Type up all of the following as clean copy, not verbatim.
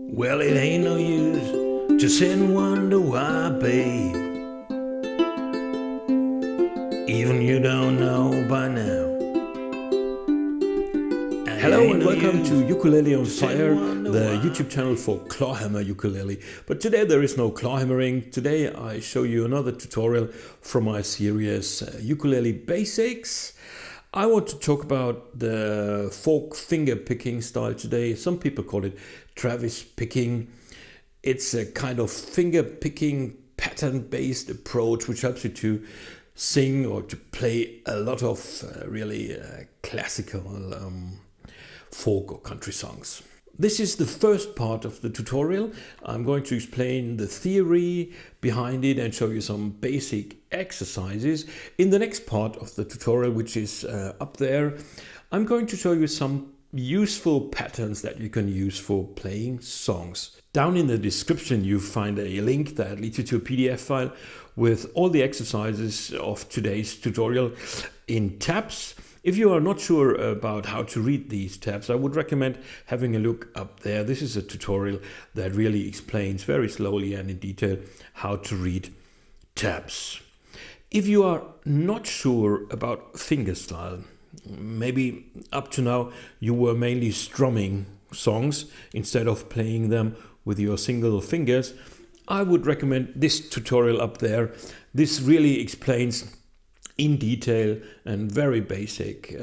Well, it ain't no use to sit and wonder why, babe. Even you don't know by now. Hello and welcome to Ukulele on Fire, the YouTube channel for clawhammer ukulele. But today there is no clawhammering. Today I show you another tutorial from my series Ukulele Basics. I want to talk about the folk finger picking style today. Some people call it Travis picking. It's a kind of finger picking pattern based approach which helps you to sing or to play a lot of really classical folk or country songs. This is the first part of the tutorial. I'm going to explain the theory behind it and show you some basic exercises. In the next part of the tutorial, which is up there, I'm going to show you some useful patterns that you can use for playing songs. Down in the description you find a link that leads you to a PDF file with all the exercises of today's tutorial in tabs. If you are not sure about how to read these tabs, I would recommend having a look up there. This is a tutorial that really explains very slowly and in detail how to read tabs. If you are not sure about fingerstyle, maybe up to now you were mainly strumming songs instead of playing them with your single fingers, I would recommend this tutorial up there. This really explains in detail and very basic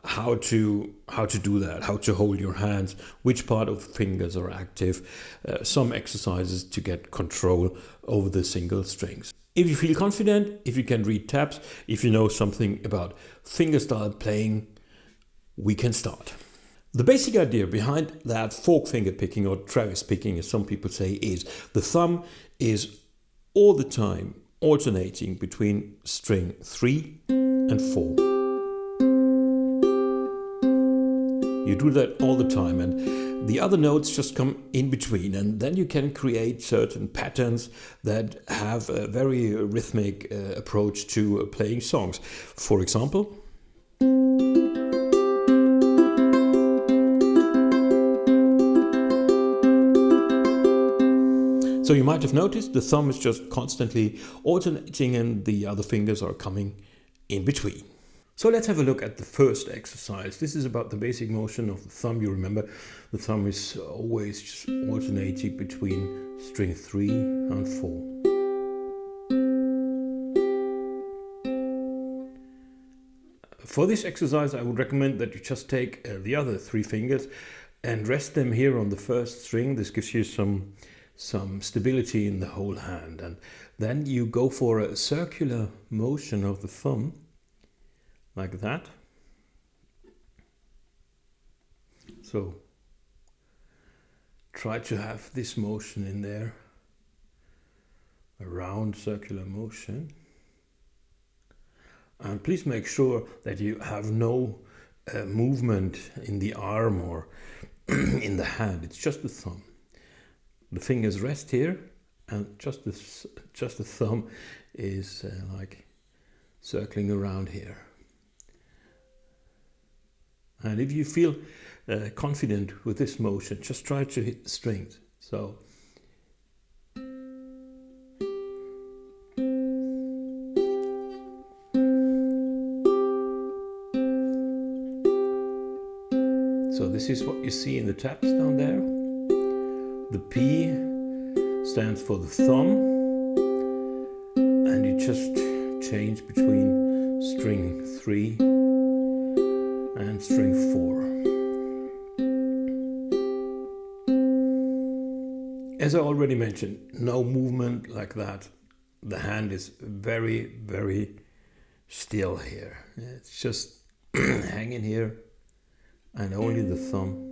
how to do that, how to hold your hands, which part of fingers are active, some exercises to get control over the single strings. If you feel confident, if you can read tabs, if you know something about fingerstyle playing, we can start. The basic idea behind that folk finger picking or Travis picking, as some people say, is the thumb is all the time alternating between string 3 and 4. You do that all the time and the other notes just come in between, and then you can create certain patterns that have a very rhythmic approach to playing songs. For example, so you might have noticed the thumb is just constantly alternating and the other fingers are coming in between. So let's have a look at the first exercise. This is about the basic motion of the thumb. You remember the thumb is always just alternating between string 3 and 4. For this exercise, I would recommend that you just take the other 3 fingers and rest them here on the first string. This gives you some stability in the whole hand, and then you go for a circular motion of the thumb like that. So try to have this motion in there, a round circular motion, and please make sure that you have no movement in the arm or in the hand. It's just the thumb. The fingers rest here, and just the thumb is like circling around here. And if you feel confident with this motion, just try to hit the strings. So this is what you see in the tabs down there. The P stands for the thumb, and you just change between string 3 and string 4. As I already mentioned, no movement like that. The hand is very, very still here. It's just hanging here, and only the thumb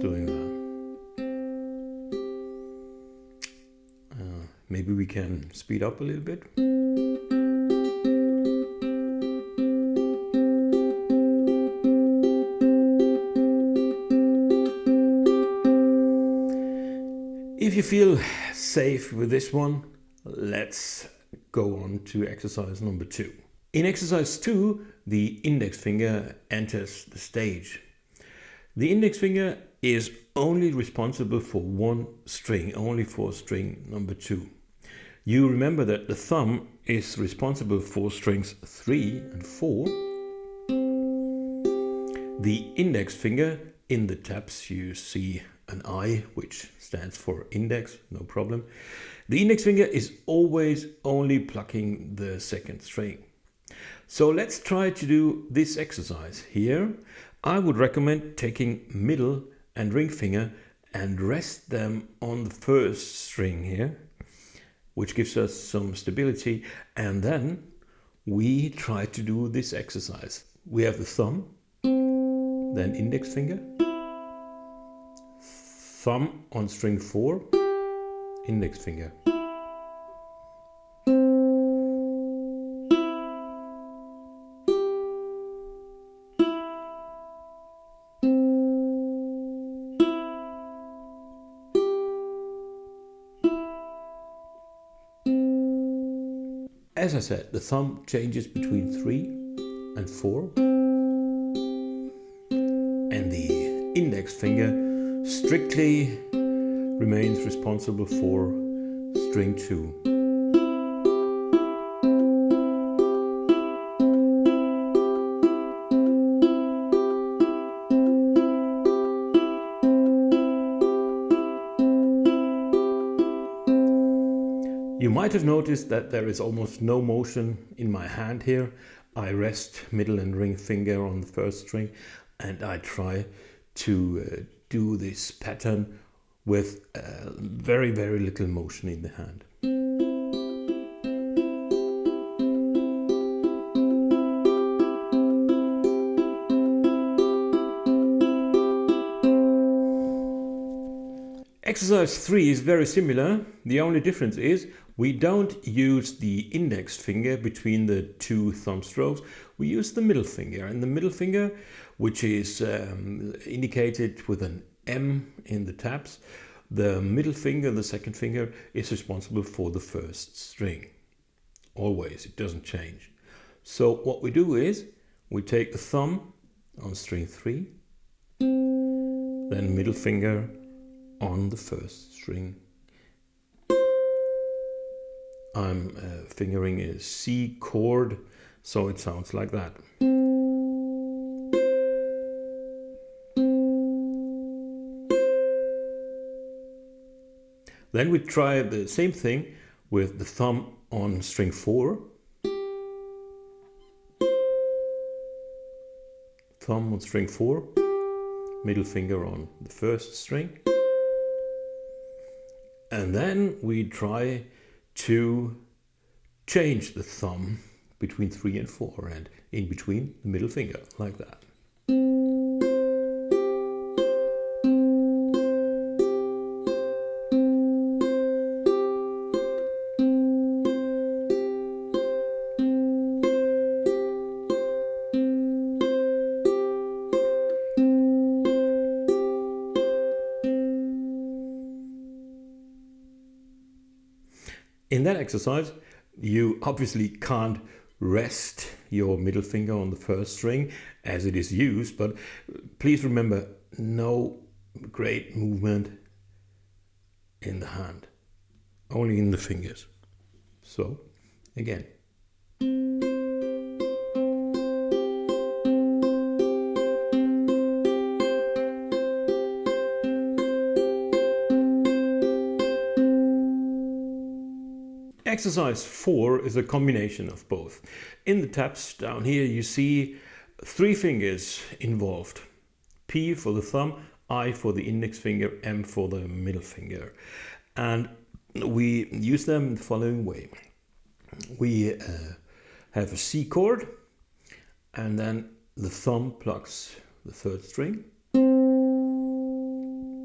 doing that. Maybe we can speed up a little bit. If you feel safe with this one, let's go on to exercise number 2. In exercise 2, the index finger enters the stage. The index finger is only responsible for one string, only for string number 2. You remember that the thumb is responsible for strings 3 and 4. The index finger, in the tabs you see an I, which stands for index, no problem. The index finger is always only plucking the second string. So let's try to do this exercise here. I would recommend taking middle and ring finger and rest them on the first string here, which gives us some stability, and then we try to do this exercise. We have the thumb, then index finger, thumb on string 4, index finger. As I said, the thumb changes between 3 and 4, and the index finger strictly remains responsible for string 2. You might have noticed that there is almost no motion in my hand here. I rest middle and ring finger on the first string, and I try to do this pattern with very, very little motion in the hand. Exercise 3 is very similar. The only difference is we don't use the index finger between the 2 thumb strokes. We use the middle finger, and the middle finger, which is indicated with an M in the tabs, the middle finger, the second finger, is responsible for the first string. Always, it doesn't change. So what we do is we take the thumb on string 3, then middle finger on the first string. I'm fingering a C chord, so it sounds like that. Then we try the same thing with the thumb on string 4, thumb on string 4, middle finger on the first string, and then we try to change the thumb between 3 and 4 and in between the middle finger, like that. In that exercise, you obviously can't rest your middle finger on the first string as it is used, but please remember, no great movement in the hand, only in the fingers. So, again. Exercise 4 is a combination of both. In the tabs down here you see 3 fingers involved. P for the thumb, I for the index finger, M for the middle finger. And we use them in the following way. We have a C chord, and then the thumb plucks the third string.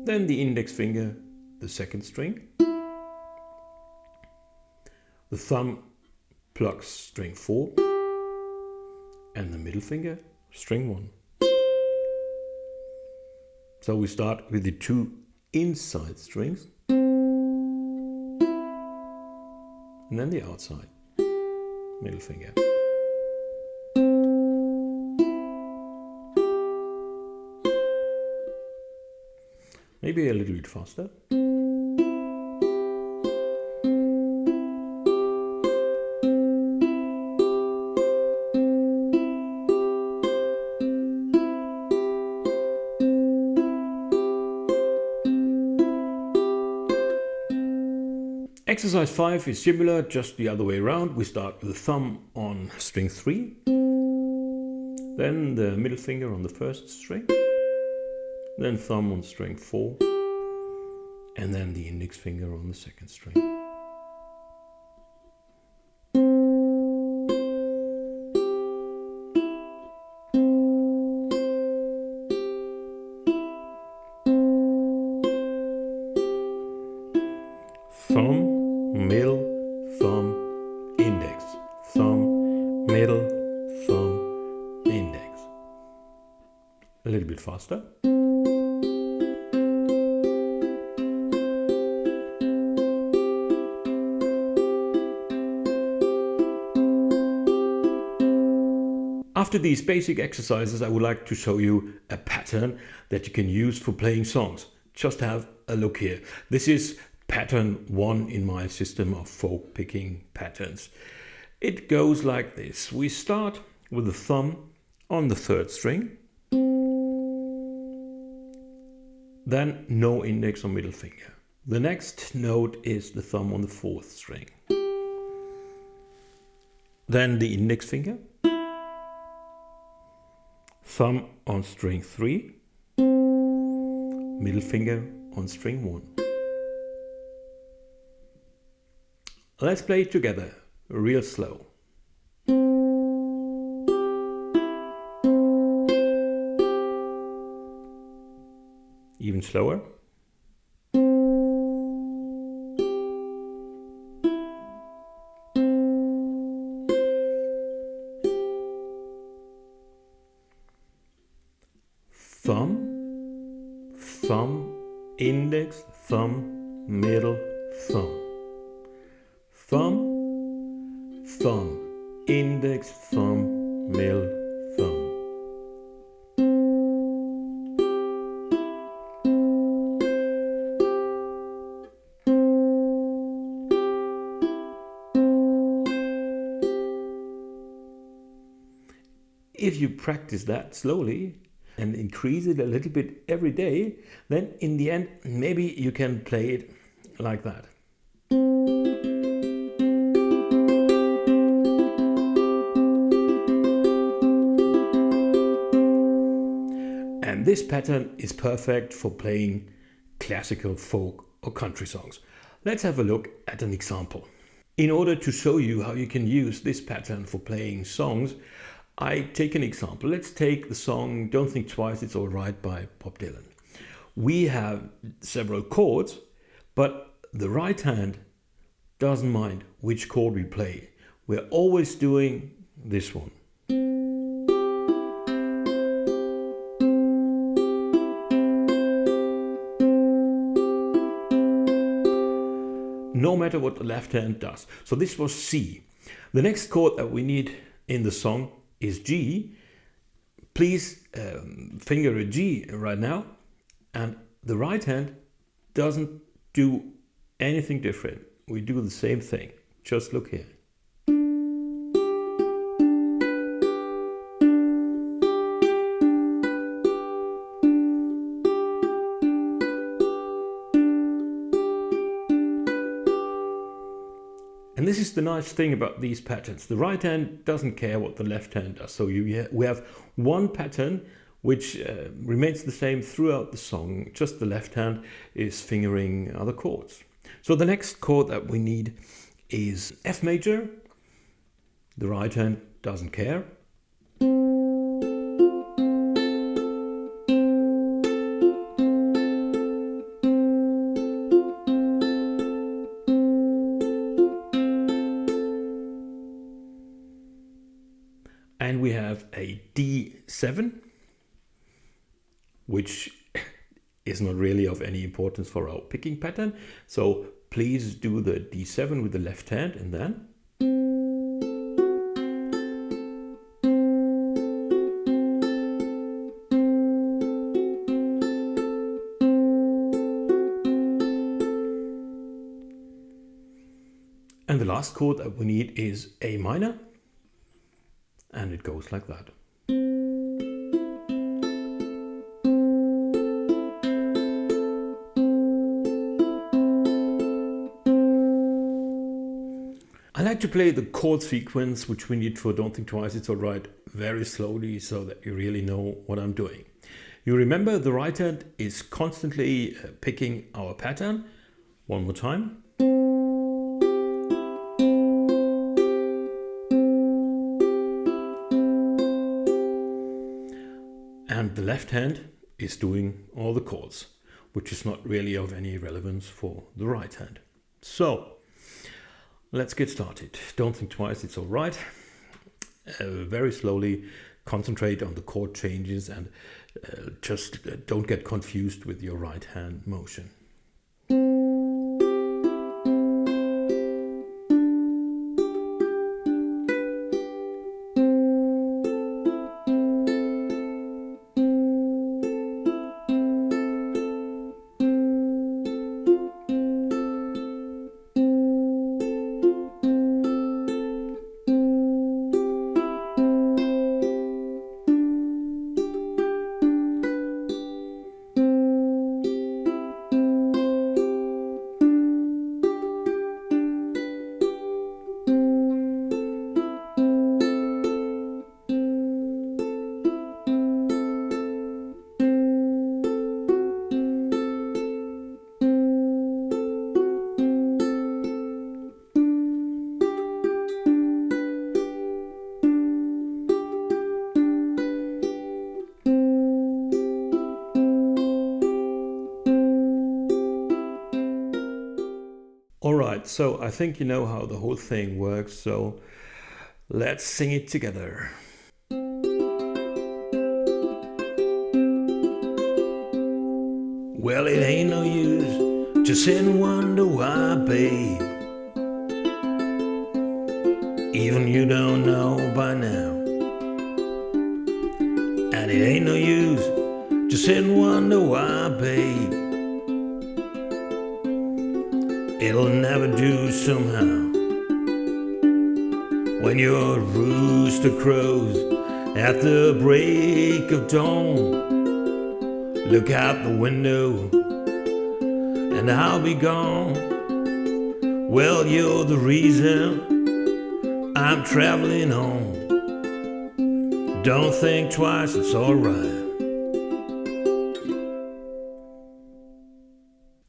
Then the index finger, the second string. The thumb plucks string 4 and the middle finger string 1. So we start with the 2 inside strings and then the outside, middle finger. Maybe a little bit faster. Exercise 5 is similar, just the other way around. We start with the thumb on string 3, then the middle finger on the first string, then thumb on string 4, and then the index finger on the second string. Thumb, middle, thumb, index, thumb, middle, thumb, index. A little bit faster. After these basic exercises, I would like to show you a pattern that you can use for playing songs. Just have a look here. This is pattern 1 in my system of folk picking patterns. It goes like this. We start with the thumb on the third string, then no index or middle finger. The next note is the thumb on the fourth string, then the index finger, thumb on string 3, middle finger on string 1. Let's play it together, real slow. Even slower. Thumb, thumb, index, thumb, middle, thumb. Thumb, thumb, index, thumb, middle, thumb. If you practice that slowly and increase it a little bit every day, then in the end, maybe you can play it like that. And this pattern is perfect for playing classical, folk or country songs. Let's have a look at an example. In order to show you how you can use this pattern for playing songs, I take an example. Let's take the song Don't Think Twice, It's Alright by Bob Dylan. We have several chords, but the right hand doesn't mind which chord we play. We're always doing this one. No matter what the left hand does. So this was C. The next chord that we need in the song is G. Please finger a G right now, and the right hand doesn't do anything different. We do the same thing. Just look here. And this is the nice thing about these patterns. The right hand doesn't care what the left hand does. So we have one pattern which remains the same throughout the song. Just the left hand is fingering other chords. So the next chord that we need is F major. The right hand doesn't care. And we have a D7, which is not really of any importance for our picking pattern. So please do the D7 with the left hand and then. And the last chord that we need is A minor, and it goes like that. I like to play the chord sequence which we need for Don't Think Twice, It's Alright very slowly so that you really know what I'm doing. You remember the right hand is constantly picking our pattern. One more time. And the left hand is doing all the chords, which is not really of any relevance for the right hand. So, let's get started. Don't think twice, it's all right. Very slowly concentrate on the chord changes and just don't get confused with your right hand motion. Alright, so I think you know how the whole thing works, so let's sing it together. Well, it ain't no use to sit and wonder why, babe. Even you don't know by now. And it ain't no use to sit and wonder why, babe. It'll never do somehow. When your rooster crows at the break of dawn, look out the window and I'll be gone. Well, you're the reason I'm traveling on. Don't think twice, it's alright.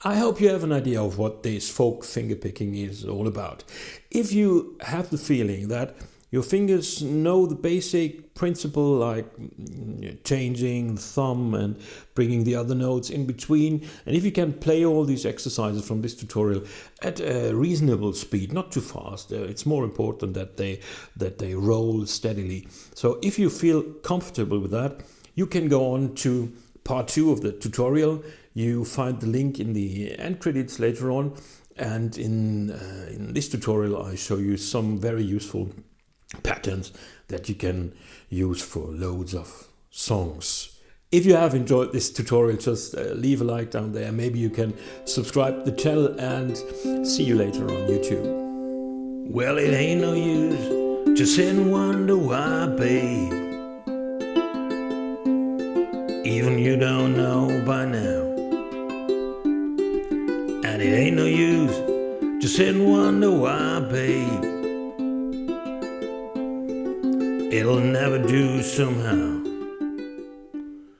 I hope you have an idea of what this folk fingerpicking is all about. If you have the feeling that your fingers know the basic principle, like changing the thumb and bringing the other notes in between, and if you can play all these exercises from this tutorial at a reasonable speed, not too fast, it's more important that they roll steadily. So if you feel comfortable with that, you can go on to part 2 of the tutorial. You find the link in the end credits later on, and in this tutorial I show you some very useful patterns that you can use for loads of songs. If you have enjoyed this tutorial, just leave a like down there. Maybe you can subscribe to the channel, and see you later on YouTube. Well, it ain't no use to sit and wonder why, babe. Even you don't know by now. And it ain't no use to sit and wonder why, babe. It'll never do somehow.